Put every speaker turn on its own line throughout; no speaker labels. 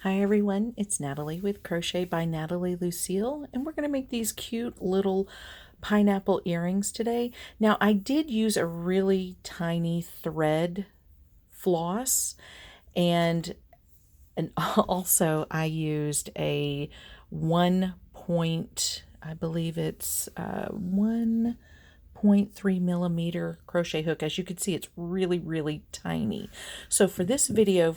Hi everyone, it's Natalie with Crochet by NatalieLucille, and we're going to make these cute little pineapple earrings today. Now I did use a really tiny thread floss, and also I used a 1 point, I believe it's 1.3 millimeter crochet hook. As you can see, it's really tiny. So for this video,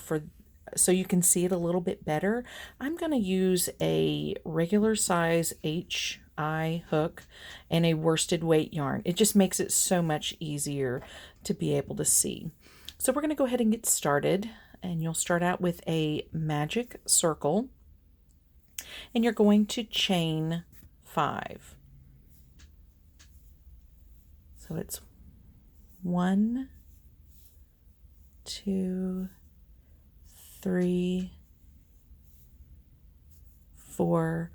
so you can see it a little bit better, I'm going to use a regular size HI hook and a worsted weight yarn. It just makes it so much easier to be able to see. So we're going to go ahead and get started, and you'll start out with a magic circle, and you're going to chain 5. So it's 1, 2, 3, 4.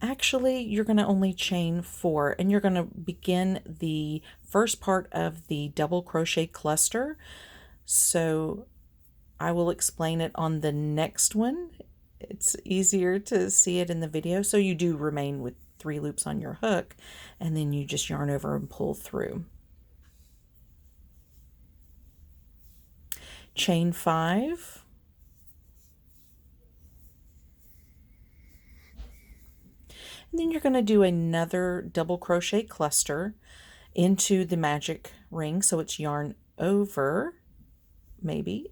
Actually, you're going to only chain 4, and you're going to begin the first part of the double crochet cluster. So I will explain it on the next one. It's easier to see it in the video. So you do remain with 3 loops on your hook, and then you just yarn over and pull through. Chain 5. And then you're going to do another double crochet cluster into the magic ring. So it's yarn over, maybe,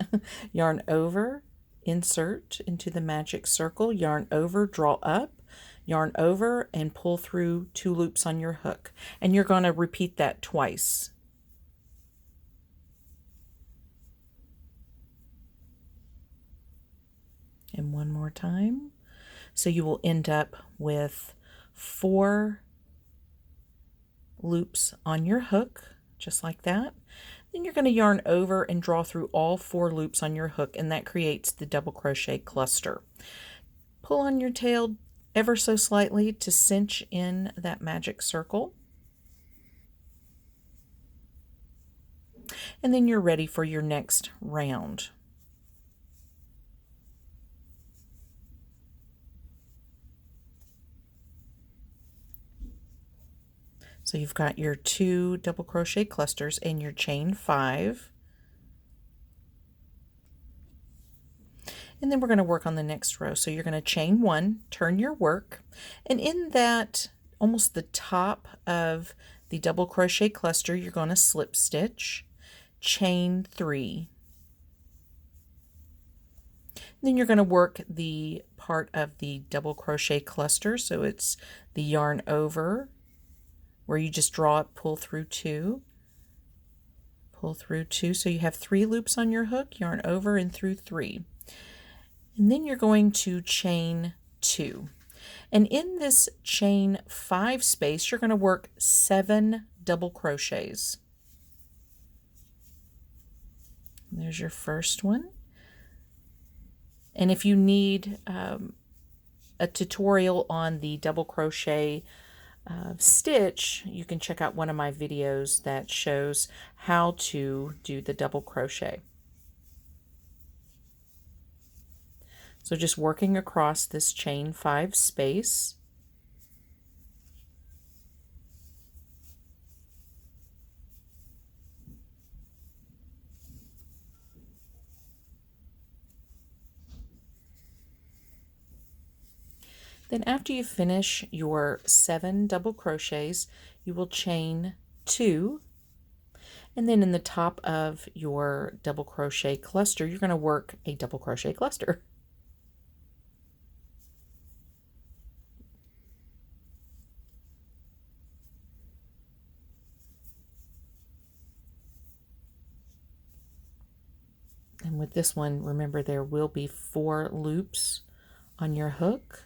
yarn over, insert into the magic circle, yarn over, draw up, yarn over, and pull through 2 loops on your hook. And you're going to repeat that twice. And one more time. So you will end up with 4 loops on your hook, just like that. Then you're going to yarn over and draw through all 4 loops on your hook, and that creates the double crochet cluster. Pull on your tail ever so slightly to cinch in that magic circle. And then you're ready for your next round. So you've got your 2 double crochet clusters and your chain 5. And then we're going to work on the next row. So you're going to chain 1, turn your work, and in that, almost the top of the double crochet cluster, you're going to slip stitch, chain 3. Then you're going to work the part of the double crochet cluster, so it's the yarn over, where you just draw it, pull through 2, pull through 2, so you have 3 loops on your hook, yarn over and through 3. And then you're going to chain 2. And in this chain 5 space, you're going to work 7 double crochets. There's your first one. And if you need a tutorial on the double crochet stitch, you can check out one of my videos that shows how to do the double crochet. So just working across this chain 5 space. Then after you finish your 7 double crochets, you will chain 2, and then in the top of your double crochet cluster, you're going to work a double crochet cluster. And with this one, remember there will be 4 loops on your hook.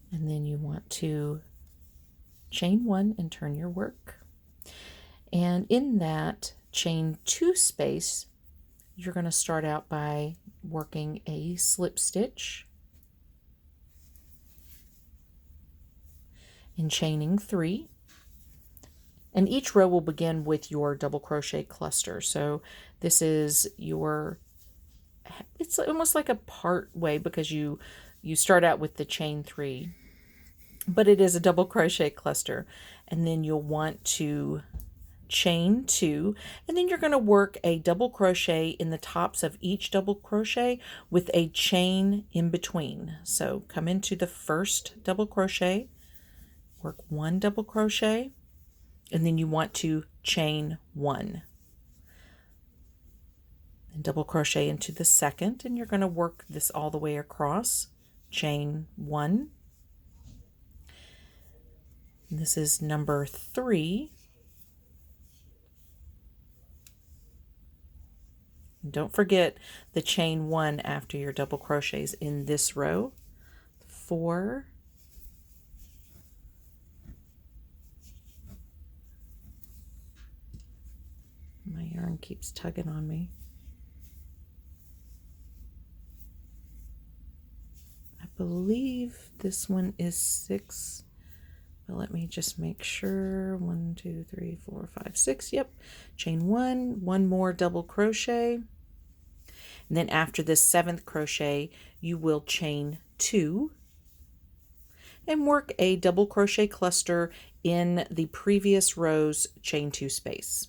And then you want to chain 1 and turn your work. And in that chain 2 space, you're going to start out by working a slip stitch and chaining 3. And each row will begin with your double crochet cluster. So this is your, it's almost like a part way because you start out with the chain 3, but it is a double crochet cluster. And then you'll want to chain 2, and then you're going to work a double crochet in the tops of each double crochet with a chain in between. So come into the first double crochet, work 1 double crochet, and then you want to chain 1 and double crochet into the second, and you're going to work this all the way across, chain 1. And this is number 3. And don't forget the chain 1 after your double crochets in this row. 4, my yarn keeps tugging on me. I believe this one is 6, but let me just make sure. 1, 2, 3, 4, 5, 6. Yep. Chain 1, 1 more double crochet. And then after this 7th crochet, you will chain 2 and work a double crochet cluster in the previous row's chain 2 space.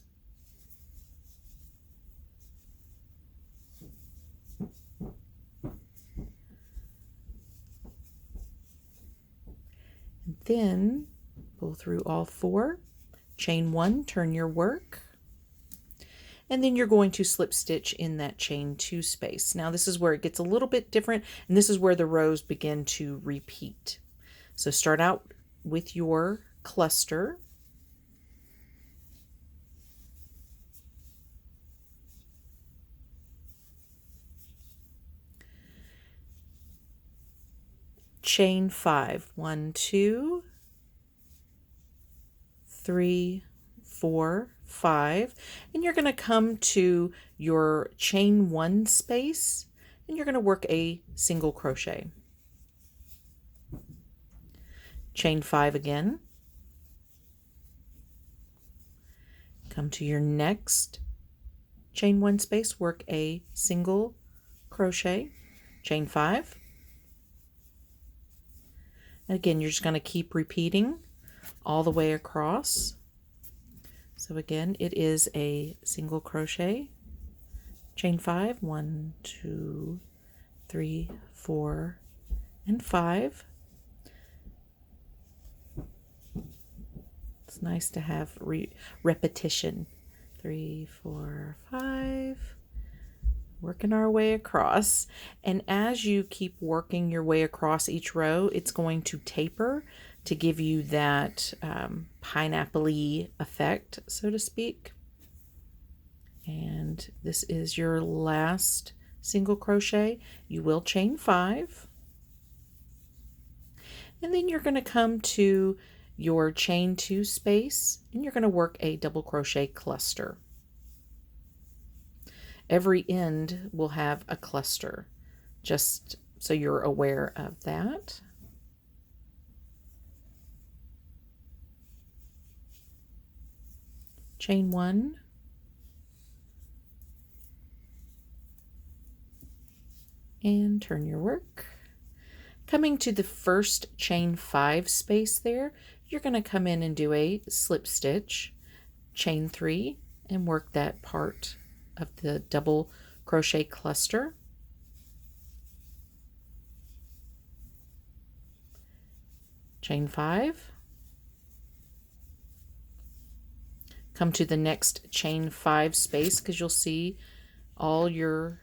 And then pull through all 4, chain 1, turn your work, and then you're going to slip stitch in that chain 2 space. Now this is where it gets a little bit different, and this is where the rows begin to repeat. So start out with your cluster, chain 5, 1, 2, 3, 4, 5, and you're going to come to your chain 1 space and you're going to work a single crochet. Chain 5 again, come to your next chain 1 space, work a single crochet, chain 5. And again, you're just going to keep repeating all the way across. So again, it is a single crochet, chain 5, 1, 2, 3, 4, and 5. It's nice to have repetition. 3, 4, 5. Working our way across, and as you keep working your way across each row, it's going to taper to give you that pineapple-y effect, so to speak. And this is your last single crochet. You will chain 5, and then you're going to come to your chain 2 space and you're going to work a double crochet cluster. Every end will have a cluster, just so you're aware of that. Chain 1, and turn your work. Coming to the first chain 5 space there, you're going to come in and do a slip stitch, chain 3, and work that part of the double crochet cluster. Chain 5. Come to the next chain 5 space because you'll see all your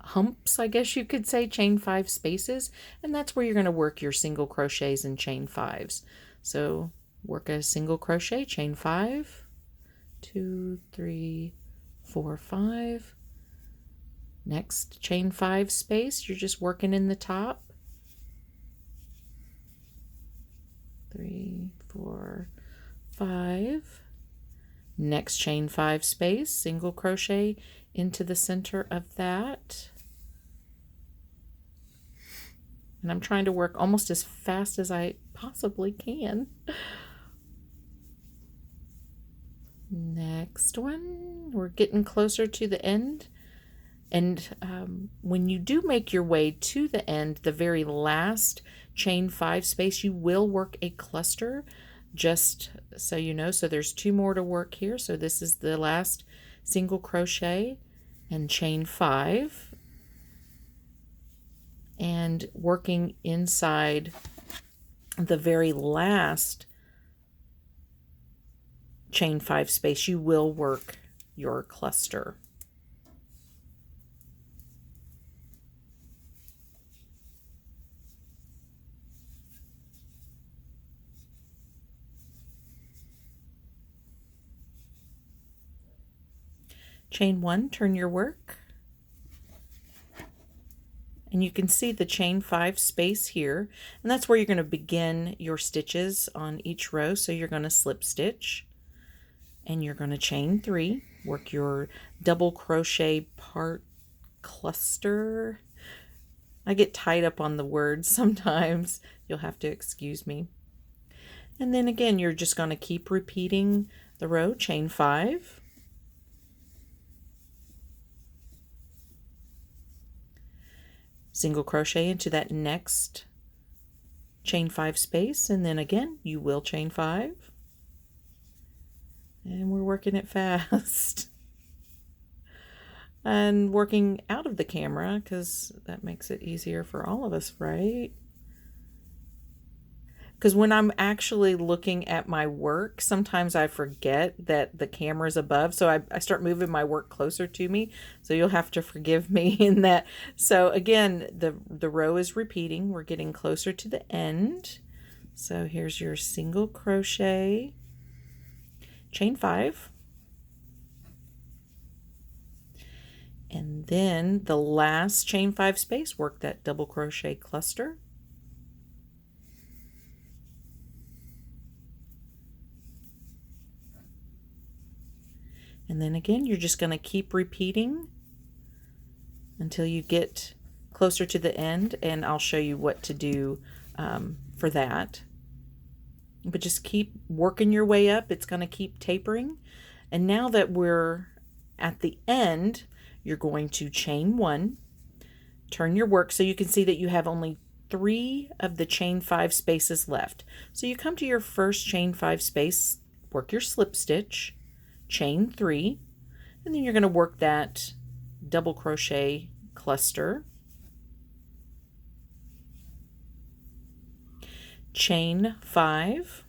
humps, I guess you could say, chain 5 spaces, and that's where you're going to work your single crochets and chain 5s. So work a single crochet, chain 5, 2, 3, 4, 5. Next chain 5 space, you're just working in the top. 3, 4, 5. Next chain 5 space, single crochet into the center of that. And I'm trying to work almost as fast as I possibly can. Next one, we're getting closer to the end. And when you do make your way to the end, the very last chain 5 space, you will work a cluster, just so you know. So there's 2 more to work here. So this is the last single crochet and chain 5, and working inside the very last chain 5 space, you will work your cluster. Chain 1, turn your work, and you can see the chain 5 space here, and that's where you're going to begin your stitches on each row. So you're going to slip stitch, and you're going to chain 3, work your double crochet part cluster. I get tied up on the words sometimes, you'll have to excuse me. And then again, you're just going to keep repeating the row, chain 5, single crochet into that next chain 5 space, and then again you will chain 5, and we're working it fast and working out of the camera because that makes it easier for all of us, right? Because when I'm actually looking at my work, sometimes I forget that the camera's above, so I start moving my work closer to me. So you'll have to forgive me in that. So again, the row is repeating. We're getting closer to the end. So here's your single crochet, chain 5, and then the last chain 5 space, work that double crochet cluster. And then again, you're just going to keep repeating until you get closer to the end, and I'll show you what to do for that. But just keep working your way up. It's going to keep tapering. And now that we're at the end, you're going to chain 1, turn your work, so you can see that you have only 3 of the chain 5 spaces left. So you come to your first chain 5 space, work your slip stitch, chain 3, and then you're going to work that double crochet cluster, chain 5.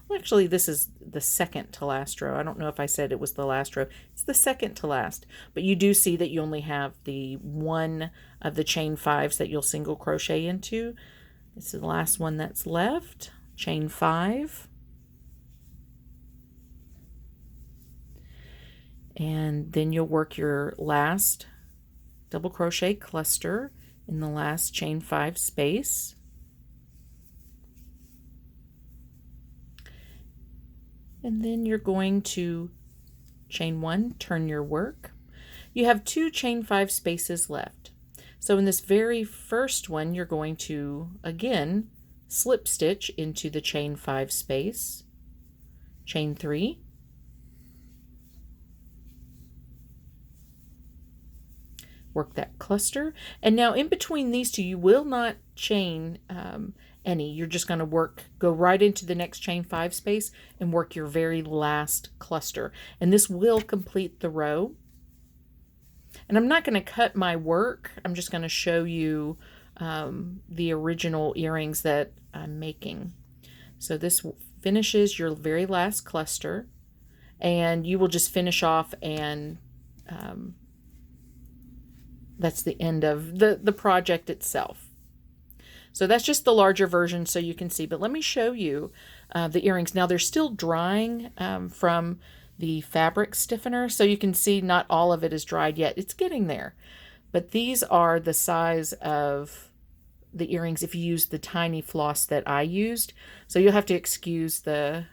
Well, actually this is the second to last row. I don't know if I said it was the last row. It's the second to last, but you do see that you only have the 1 of the chain 5s that you'll single crochet into. This is the last one that's left, chain 5. And then you'll work your last double crochet cluster in the last chain 5 space. And then you're going to chain 1, turn your work. You have 2 chain 5 spaces left. So in this very first one, you're going to, again, slip stitch into the chain 5 space, chain 3, work that cluster, and now in between these two you will not chain any. You're just going to go right into the next chain 5 space and work your very last cluster, and this will complete the row. And I'm not going to cut my work, I'm just going to show you the original earrings that I'm making. So this finishes your very last cluster, and you will just finish off, and that's the end of the project itself. So that's just the larger version so you can see. But let me show you the earrings. Now they're still drying from the fabric stiffener, so you can see not all of it is dried yet. It's getting there. But these are the size of the earrings if you use the tiny floss that I used. So you'll have to excuse the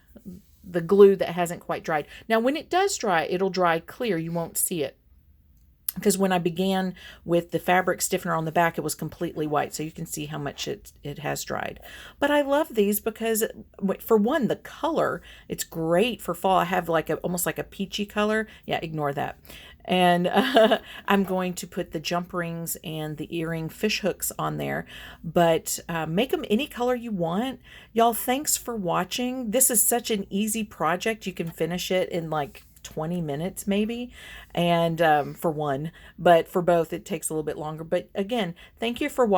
glue that hasn't quite dried. Now when it does dry, it'll dry clear. You won't see it. because when I began with the fabric stiffener on the back, it was completely white. So you can see how much it has dried. But I love these because, for one, the color, it's great for fall. I have like almost like a peachy color. Yeah, ignore that. And I'm going to put the jump rings and the earring fish hooks on there, but make them any color you want. Y'all, thanks for watching. This is such an easy project. You can finish it in like 20 minutes maybe, and for one, but for both it takes a little bit longer. But again, thank you for watching.